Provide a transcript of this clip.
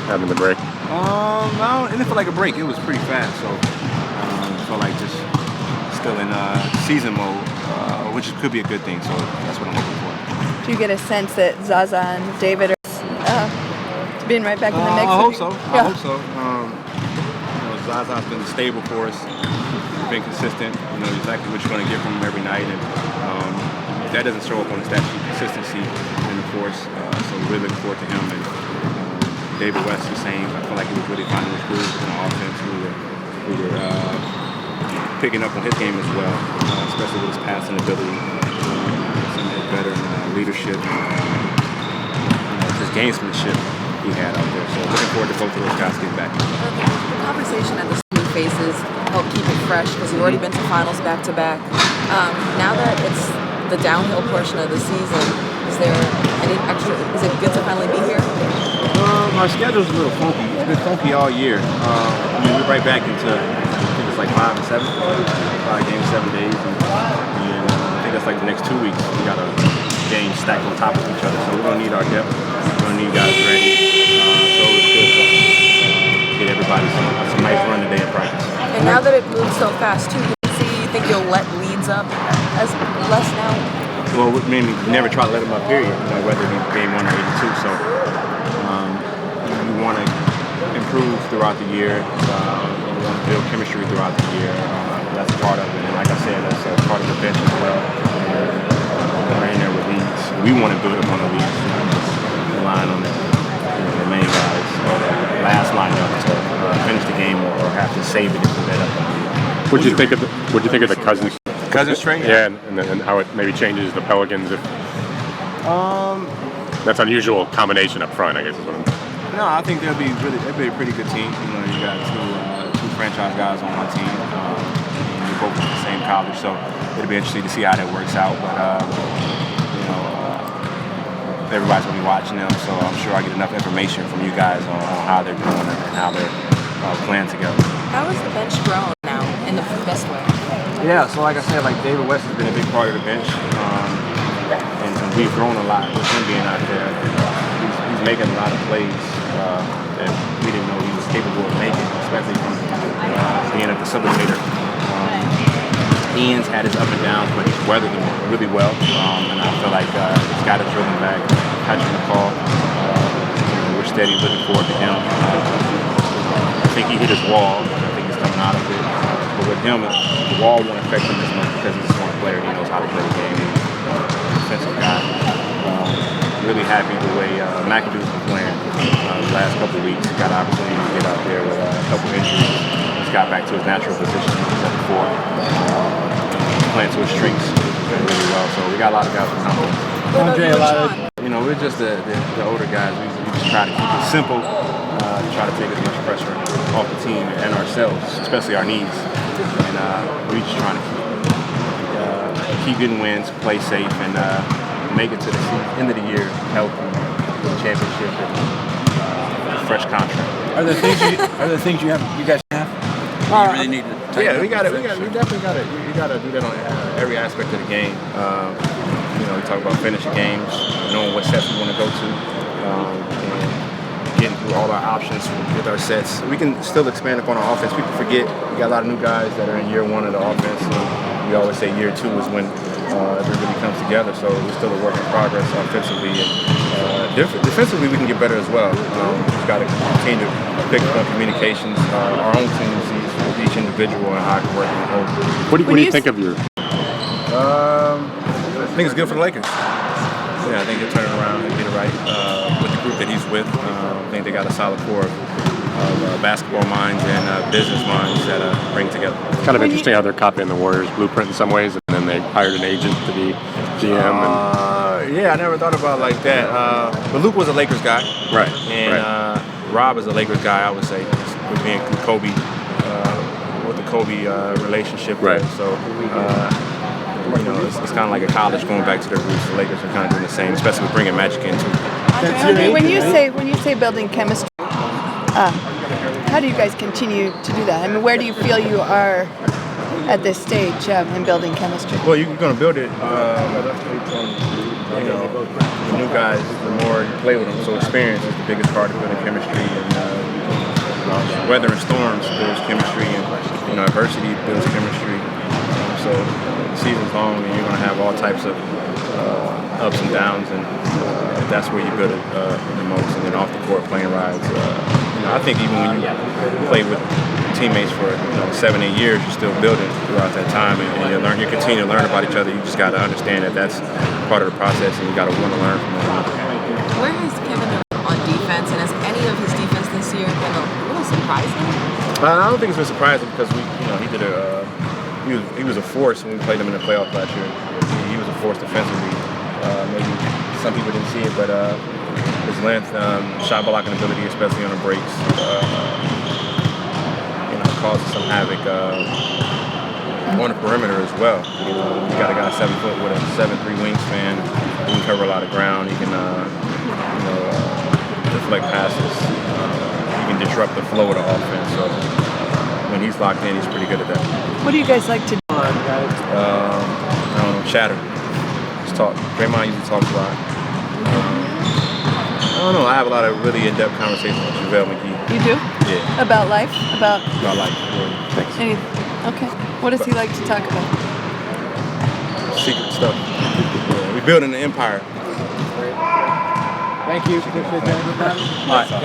having the break? No, it didn't feel like a break. It was pretty fast, so felt like just still in season mode, which could be a good thing. So that's what I'm hoping for. Do you get a sense that Zaza and David are being right back in the mix? I hope so. Yeah. I hope so. Zaza's been stable for us. Been consistent. You know exactly what you're going to get from him every night, and that doesn't show up on the stat sheet. Consistency in the force. So we're really looking forward to him. And D.West the same. I feel like he was really finding his groove in the offense. We were picking up on his game as well, especially with his passing ability. Some better leadership, his gamesmanship he had out there. So looking forward to both of those guys getting back. The conversation at the new faces help keep it fresh because you've already been to finals back to back. Now that it's the downhill portion of the season, is there any extra? Is it good to finally be here? Our schedule's a little funky. It's been funky all year. We're right back into, I think it's like 5 and 7, 5 games, 7 days, and I think that's like the next 2 weeks. We got a game stacked on top of each other, so we're gonna need our depth. We're gonna need guys ready. So it's good to get everybody some nice run today in practice. And now that it moves so fast, too, you think you'll let leads up as less now? Well, we never try to let them up, period. Whether it be game 1 or 82. So we want to improve throughout the year. We want to build chemistry throughout the year. That's part of it. And like I said, that's part of the bench as well. We're in there with leads. We want to build upon the leads, not just relying on the main guys or the last lineup to finish the game or have to save it if we let up. What do you think of the Cousins trade? Yeah, and how it maybe changes the Pelicans if that's unusual combination up front, I guess is what I'm. No, I think they'll be a pretty good team. You got two franchise guys on one team. And we both at the same college, so it'll be interesting to see how that works out. But everybody's gonna be watching them, so I'm sure I get enough information from you guys on how they're doing and how they're playing together. How has the bench grown now in the best way? Yeah, so like I said, like D.West has been a big part of the bench, and we've grown a lot with him being out there. He's making a lot of plays that we didn't know he was capable of making, especially from being a facilitator. Ian's had his up and downs, but he's weathered them really well, and I feel like he's got his rhythm back. Patrick McCall, we're steady looking forward to him. I think he hit his wall, and I think he's coming out of it. But with him, the wall won't affect him as much because he's a smart player. He knows how to play the game. He's a defensive guy. Really happy the way McAdoo's been playing the last couple of weeks. Got an opportunity to get out there with a couple of injuries. He's got back to his natural position. He's at the 4. Playing to his strengths really well. So we got a lot of guys with confidence. We're just the older guys. We just try to keep it simple. Try to take as much pressure off the team and ourselves, especially our knees. And we're just trying to keep getting wins, play safe, and make it to the end of the year healthy, with a championship and a fresh contract. Are there things you guys have? You really need to. Yeah, we definitely got it. You got to do that on every aspect of the game. We talk about finishing games, knowing what sets we want to go to, and getting through all our options with our sets. We can still expand upon our offense. People forget we got a lot of new guys that are in year 1 of the offense. And we always say year 2 is when everybody comes together. So we're still a work in progress offensively. And defensively, we can get better as well. We've got to continue to pick up on communications. Our own team sees with each individual and how it can work in the whole. What do you think of your? I think it's good for the Lakers. Yeah, I think he'll turn it around and get it right with the group that he's with. I think they got a solid core of basketball minds and business minds that bring together. It's kind of interesting how they're copying the Warriors' blueprint in some ways, and then they hired an agent to be GM. Yeah, I never thought about it like that. But Luke was a Lakers guy. Right. And Rob is a Lakers guy, I would say, with being Kobe, with the Kobe relationship. Right. There. So, it's kind of like a college going back to their roots. The Lakers are kind of doing the same, especially with bringing Magic into it. When you say building chemistry, how do you guys continue to do that? I mean, where do you feel you are at this stage in building chemistry? Well, you're going to build it from the new guys, the more you play with them. So experience is the biggest part of building chemistry. And weathering storms builds chemistry, and adversity builds chemistry. So the season's long, and you're going to have all types of ups and downs, and that's where you build it the most. And then off the court, plane rides. I think even when you play with teammates for 7-8 years, you're still building throughout that time, and you continue to learn about each other. You just got to understand that that's part of the process, and you got to want to learn from one another. Where has Kevin been on defense, and has any of his defense this year been a little surprising? I don't think it's been surprising because he was a force when we played him in the playoffs last year. He was a force defensively. Maybe some people didn't see it, but his length, shot blocking ability, especially on the breaks, causes some havoc on the perimeter as well. You got a guy 7 foot with a 7'3" wingspan. He can cover a lot of ground. He can deflect passes. He can disrupt the flow of the offense. So when he's locked in, he's pretty good at that. What do you guys like to do? I don't know, chatter. Just talk. Draymond usually talks a lot. I don't know. I have a lot of really in-depth conversations with JaVale McGee. You do? Yeah. About life? About life. Yeah. Thanks. anything? Okay. What does he like to talk about? Secret stuff. Yeah, we're building an empire. Thank you. Appreciate that. All right.